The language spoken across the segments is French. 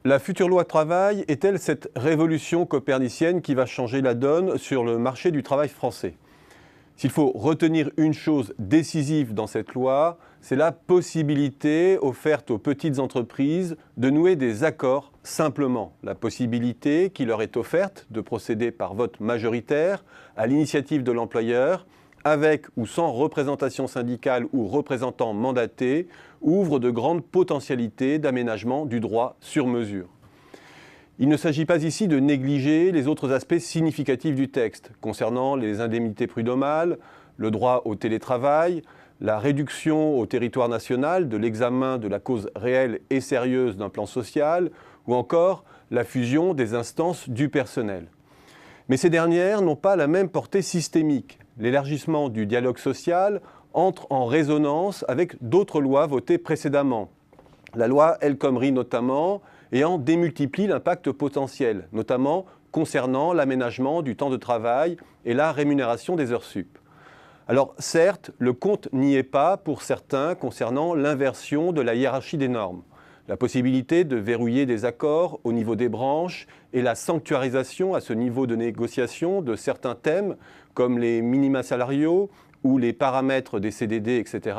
La future loi travail est-elle cette révolution copernicienne qui va changer la donne sur le marché du travail français? S'il faut retenir une chose décisive dans cette loi, c'est la possibilité offerte aux petites entreprises de nouer des accords simplement. La possibilité qui leur est offerte de procéder par vote majoritaire à l'initiative de l'employeur, avec ou sans représentation syndicale ou représentant mandaté, ouvre de grandes potentialités d'aménagement du droit sur mesure. Il ne s'agit pas ici de négliger les autres aspects significatifs du texte, concernant les indemnités prud'homales, le droit au télétravail, la réduction au territoire national de l'examen de la cause réelle et sérieuse d'un plan social, ou encore la fusion des instances du personnel. Mais ces dernières n'ont pas la même portée systémique. L'élargissement du dialogue social entre en résonance avec d'autres lois votées précédemment. La loi El Khomri notamment, et en démultiplie l'impact potentiel, notamment concernant l'aménagement du temps de travail et la rémunération des heures sup. Alors certes, le compte n'y est pas pour certains concernant l'inversion de la hiérarchie des normes, la possibilité de verrouiller des accords au niveau des branches et la sanctuarisation à ce niveau de négociation de certains thèmes comme les minima salariaux ou les paramètres des CDD, etc.,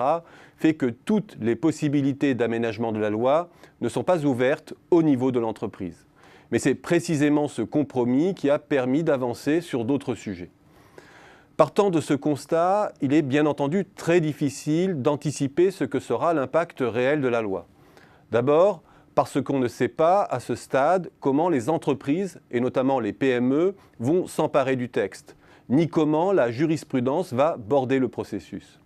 fait que toutes les possibilités d'aménagement de la loi ne sont pas ouvertes au niveau de l'entreprise. Mais c'est précisément ce compromis qui a permis d'avancer sur d'autres sujets. Partant de ce constat, il est bien entendu très difficile d'anticiper ce que sera l'impact réel de la loi. D'abord, parce qu'on ne sait pas à ce stade comment les entreprises, et notamment les PME, vont s'emparer du texte, ni comment la jurisprudence va border le processus.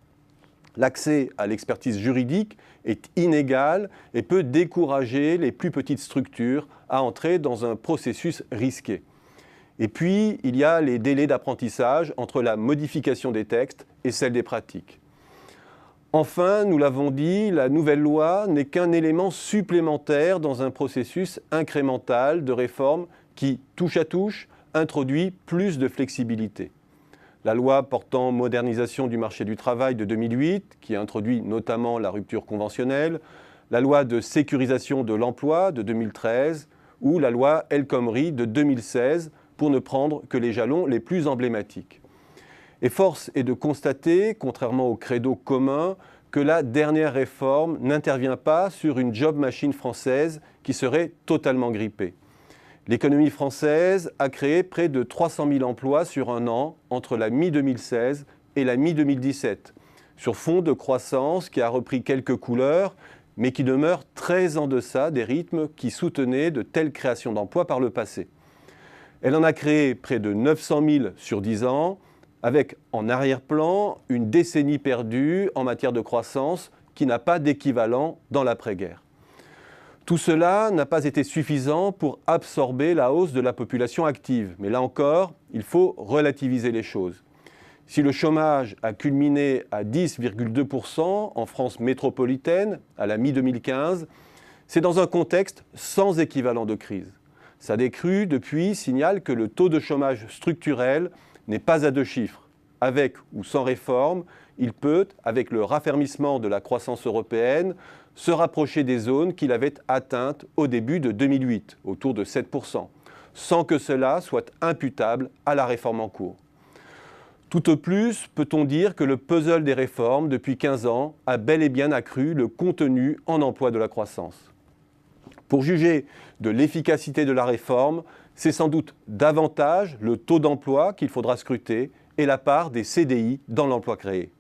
L'accès à l'expertise juridique est inégal et peut décourager les plus petites structures à entrer dans un processus risqué. Et puis, il y a les délais d'apprentissage entre la modification des textes et celle des pratiques. Enfin, nous l'avons dit, la nouvelle loi n'est qu'un élément supplémentaire dans un processus incrémental de réforme qui, touche à touche, introduit plus de flexibilité. La loi portant modernisation du marché du travail de 2008, qui introduit notamment la rupture conventionnelle, la loi de sécurisation de l'emploi de 2013 ou la loi El Khomri de 2016, pour ne prendre que les jalons les plus emblématiques. Et force est de constater, contrairement au credo commun, que la dernière réforme n'intervient pas sur une job machine française qui serait totalement grippée. L'économie française a créé près de 300 000 emplois sur un an entre la mi-2016 et la mi-2017, sur fond de croissance qui a repris quelques couleurs, mais qui demeure très en deçà des rythmes qui soutenaient de telles créations d'emplois par le passé. Elle en a créé près de 900 000 sur 10 ans, avec en arrière-plan une décennie perdue en matière de croissance qui n'a pas d'équivalent dans l'après-guerre. Tout cela n'a pas été suffisant pour absorber la hausse de la population active. Mais là encore, il faut relativiser les choses. Si le chômage a culminé à 10,2% en France métropolitaine à la mi-2015, c'est dans un contexte sans équivalent de crise. Sa décrue, depuis, signale que le taux de chômage structurel n'est pas à 2 chiffres. Avec ou sans réforme, il peut, avec le raffermissement de la croissance européenne, se rapprocher des zones qu'il avait atteintes au début de 2008, autour de 7%, sans que cela soit imputable à la réforme en cours. Tout au plus, peut-on dire que le puzzle des réformes, depuis 15 ans, a bel et bien accru le contenu en emploi de la croissance. Pour juger de l'efficacité de la réforme, c'est sans doute davantage le taux d'emploi qu'il faudra scruter et la part des CDI dans l'emploi créé.